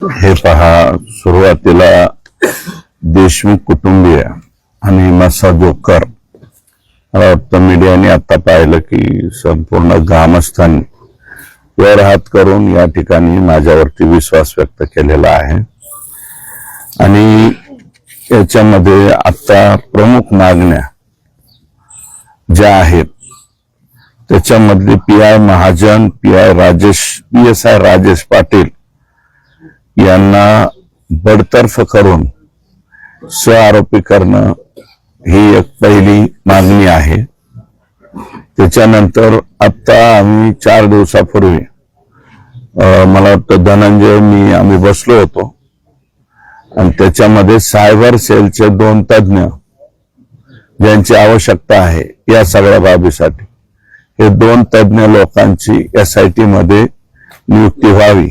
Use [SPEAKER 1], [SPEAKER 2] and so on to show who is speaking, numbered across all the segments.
[SPEAKER 1] हे पहा, सुरुवातीला देशमुख कुटुंबीय आणि मसा जोकर मला वाटतं मीडियाने आता पाहिलं की संपूर्ण ग्रामस्थांनी वर हात करून या ठिकाणी माझ्यावरती विश्वास व्यक्त केलेला आहे। आणि याच्यामध्ये आता प्रमुख मागण्या ज्या आहेत त्याच्यामधली PI महाजन, PSI राजेश पाटील यांना बडतर्फ करून आरोपी करणं ही एक पहिली मागणी आहे। त्याच्यानंतर आता आम्ही 4 दिवसापूर्वी मला वाटतं धनंजय आम्ही बसलो होतो आणि त्याच्यामध्ये सायबर सेलचे 2 तज्ञ ज्यांची आवश्यकता आहे या सगळ्या बाबीसाठी हे 2 तज्ञ लोकांची SIT मध्ये नियुक्ती व्हावी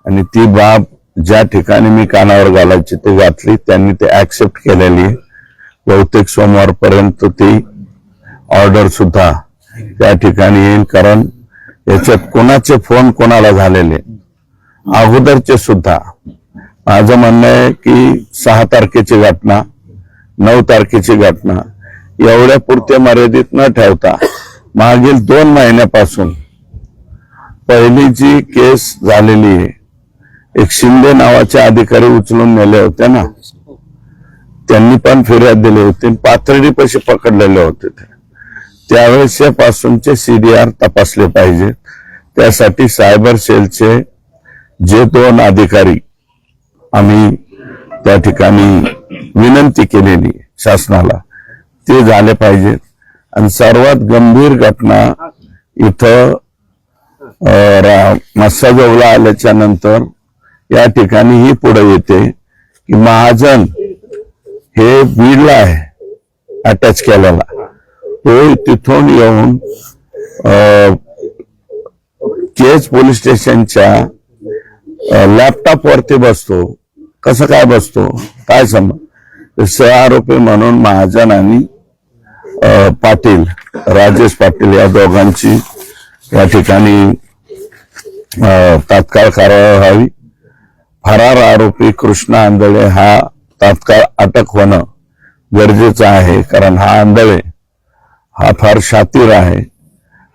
[SPEAKER 1] आणि ती बाब ज्या ठिकाणी मी कानावर घालायची ते घातली, त्यांनी ते ऍक्सेप्ट केलेली। बहुतेक सोमवारपर्यंत ती ऑर्डर सुद्धा त्या ठिकाणी येईल, कारण याच्यात कोणाचे फोन कोणाला झालेले अगोदरचे सुद्धा। माझं म्हणणं आहे की 6 तारखेची घटना, 9 तारखेची घटना एवढ्या पुरते मर्यादित न ठेवता मागील 2 महिन्यापासून पहिली जी केस झालेली आहे, एक शिंदे नावाचे अधिकारी उचलून नेले होते ना, त्यांनी पण फिर्याद दिली होती, पाथर्डीपाशी पकडलेले होते त्यावेळेस पासूनचे CDR तपासले पाहिजे। त्यासाठी सायबर सेलचे जे 2 अधिकारी आम्ही त्या ठिकाणी विनंती केलेली शासनाला ते झाले पाहिजेत। आणि सर्वात गंभीर घटना इथं मस्साजोगला आल्याच्या नंतर या ठिकाणी ही पुढे येते की महाजन हे बीडला आहे अटॅच केलेला, तो तिथून येऊन केज पोलीस स्टेशनच्या लॅपटॉप वरती बसतो। कसं काय बसतो, काय समज? आरोपी म्हणून महाजन आणि पाटील, राजेश पाटील या दोघांची या ठिकाणी तात्काळ कारवाई व्हावी। फरार आरोपी कृष्णा आंधळे हा तात्काळ अटक होणं गरजेचं आहे, कारण हा आंधळे हा फार शातीर आहे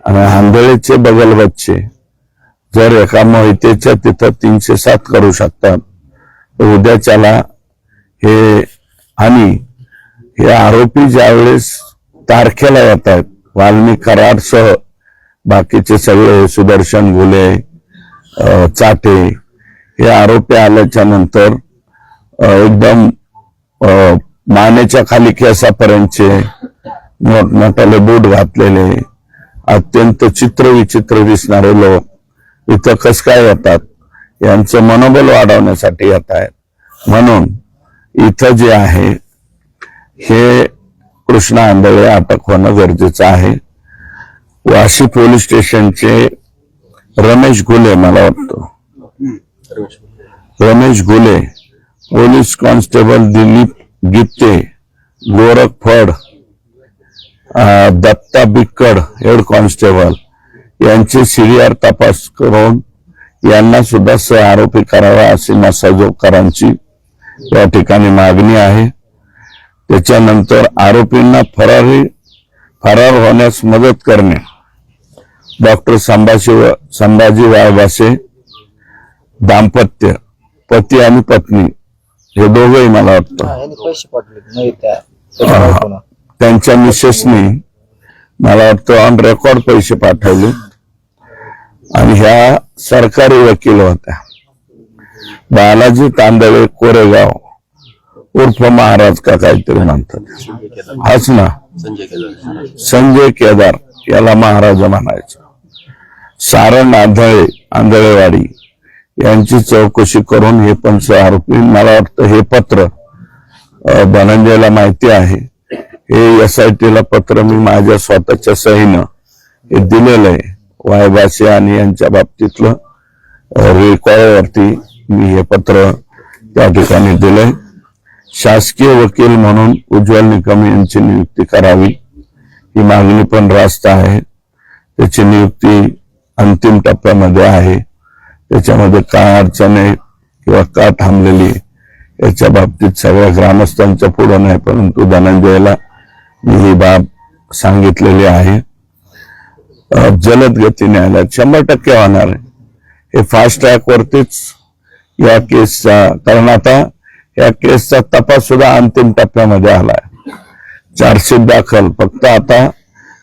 [SPEAKER 1] आणि आंधळेचे बगल बच्चे जर एका मोहितेच्या तिथं 307 करू शकतात तर उद्याच्याला हे आणि हे आरोपी ज्यावेळेस तारखेला येत आहेत, वाल्मिक कराडसह बाकीचे सगळे सुदर्शन घुले, चाटे हे आरोपी आल्याच्या नंतर एकदम मानेच्या खाली केसापर्यंतचे मोठमोठाले बूट घातलेले अत्यंत चित्रविचित्र दिसणारे लोक इथं कस काय येतात, यांचं मनोबल वाढवण्यासाठी येत आहेत। म्हणून इथं जे आहे हे कृष्णा आंधळे अटक होणं गरजेचं आहे। वाशी पोलीस स्टेशनचे रमेश घुले, मला वाटतं रमेश घुले, पोलीस कॉन्स्टेबल दिलीप गित्ते, गोरख फड, दत्ता बिक्कड हेड कॉन्स्टेबल यांचे CDR तपास करून यांना सुद्धा आरोपी करावा अशी मसाजोगकरांची या ठिकाणी मागणी आहे। त्याच्यानंतर आरोपींना फरार होण्यास मदत करणे, डॉक्टर संभाजी वाळबासे दाम्पत्य, पती आणि पत्नी हे दोघेही मला वाटतं त्यांच्या मिसेसनी मला वाटतं ऑन रेकॉर्ड पैसे पाठवले आणि ह्या सरकारी वकील होत्या। बालाजी तांदळे कोरेगाव उर्फ महाराज का काहीतरी म्हणतात, हाच ना, संजय केदार याला महाराज म्हणायचं। सारण आंधळेवाडी यांची चौकशी करून हे पण आरोपी, मला वाटतं हे पत्र धनंजयला माहिती आहे, हे SIT ला पत्र मी माझ्या स्वतःच्या सहीनं हे दिलेलं आहे। वायबासे आणि यांच्या बाबतीतलं रेकॉर्डवरती मी हे पत्र त्या ठिकाणी दिलंय। शासकीय वकील म्हणून उज्ज्वल निकम यांची नियुक्ती करावी ही मागणी पण रास्त आहे। त्याची नियुक्ती अंतिम टप्प्यामध्ये आहे। त्याच्यामध्ये काय अडचण आहे किंवा का थांबलेली याच्या बाबतीत सगळ्या ग्रामस्थांच्या पुढे नाही, परंतु धनंजयला मी ही बाब सांगितलेली आहे. जलद गतीने आला 100% होणार आहे. हे फास्ट ट्रॅक वरतीच या केसचा, कारण आता या केसचा तपास सुद्धा अंतिम टप्प्यामध्ये आलाय. चार्जशीट दाखल, फक्त आता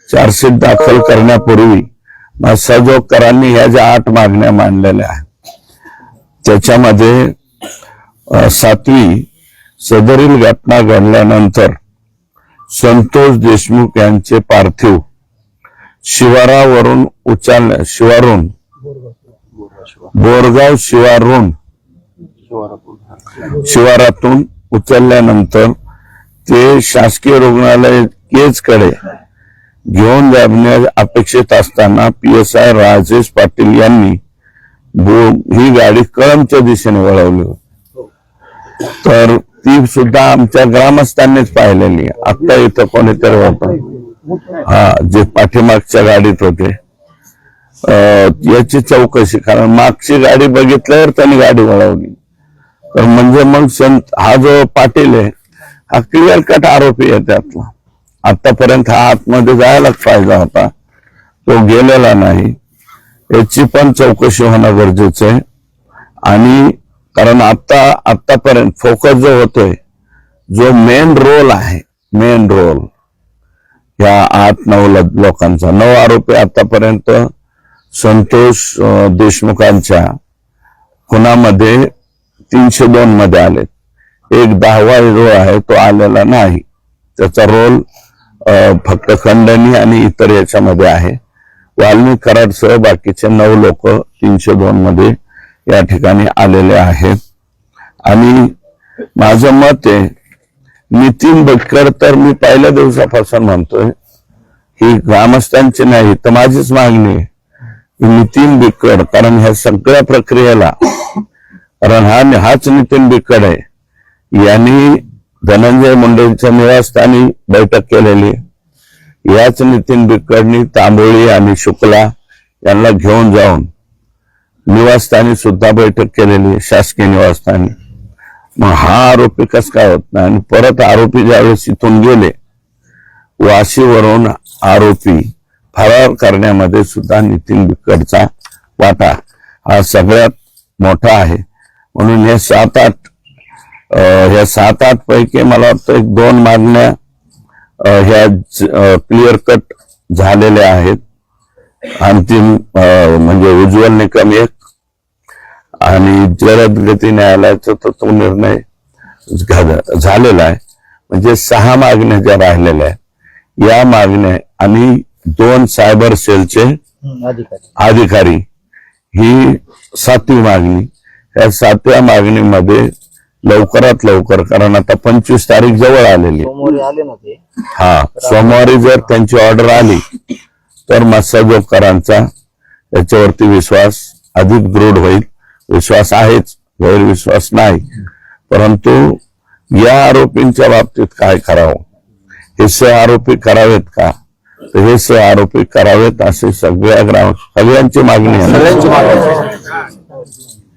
[SPEAKER 1] चार्जशीट दाखल करण्यापूर्वी सहयोगकरांनी ह्या ज्या 8 मागण्या मांडलेल्या आहेत त्याच्यामध्ये 7वी, सदरील घटना घडल्यानंतर संतोष देशमुख यांचे पार्थिव शिवारावरून बोरगाव शिवारातून उचलल्यानंतर ते शासकीय रुग्णालय केजकडे घेऊन जाणे अपेक्षित असताना PSI राजेश पाटील यांनी ही गाडी कळंबच्या दिशेने वळवली. तर ती सुद्धा आमच्या ग्रामस्थांनीच पाहिलेली. आता इथं कोणीतरी होतं जे पाठीमागच्या गाडीत होते, याची चौकशी, कारण मागची गाडी बघितल्यावर त्यांनी गाडी वळवली. तर म्हणजे मग हा जो पाटील आहे हा क्लिअर कट आरोपी आहे त्यातला. आतापर्यंत हा आतमध्ये जायलाच पाहिजे होता, तो गेलेला नाही. याची पण चौकशी होणं गरजेचं आहे. आणि कारण आतापर्यंत फोकस जो होतोय, जो मेन रोल आहे, मेन रोल या 8-9 लोकांचा, 9 आरोपी आतापर्यंत संतोष देशमुखांच्या खुनामध्ये 302 मध्ये आलेत. एक 10वा जो आहे तो आलेला नाही. त्याचा रोल फक्त खंडणी आणि इतर याच्यामध्ये आहे. वाल्मिक कराडसह बाकीचे 9 लोक 302 मध्ये या ठिकाणी आलेले आहेत. आणि माझं मत आहे, नितीन बटकर, तर मी पहिल्या दिवसापासून म्हणतोय ही ग्रामस्थांची नाही तर माझीच मागणी आहे, नितीन बिकड, कारण ह्या सगळ्या प्रक्रियेला, कारण हाच नितीन बिकड आहे, यांनी धनंजय मुंडेंच्या निवासस्थानी बैठक केलेली. याच नितीन बिकडनी तांबोळी आणि शुक्ला यांना घेऊन जाऊन निवासस्थानी सुद्धा बैठक केलेली, शासकीय निवासस्थानी. मग हा आरोपी कस काय होत नाही? आणि परत आरोपी ज्यावेळेस इथून गेले, वाशीवरून आरोपी फरार करण्यामध्ये सुद्धा नितीन बिकडचा वाटा हा सगळ्यात मोठा आहे. म्हणून हे 7-8 पैकी मला वाटतं 1-2 मागण्या ह्या क्लिअर कट झालेल्या आहेत. अंतिम म्हणजे उज्ज्वल निकम एक, आणि जलद गती न्यायालयाचा तर तो निर्णय झालेला आहे. म्हणजे 6 मागण्या ज्या राहिलेल्या आहेत, या मागण्या आणि 2 सायबर सेलचे अधिकारी, ही 7वी मागणी. या 7व्या मागणीमध्ये लवकरात लवकर, कारण आता 25 तारीख जवळ आलेली, सोमवारी जर त्यांची ऑर्डर आली तर मत्स्योद्योगकरांचा याच्यावरती विश्वास अधिक दृढ होईल. विश्वास आहेच, गैरविश्वास नाही. परंतु या आरोपींच्या बाबतीत काय करावं, हे 6 आरोपी करावेत का, तर हे 6 आरोपी करावेत असे सगळ्यांची मागणी आहे.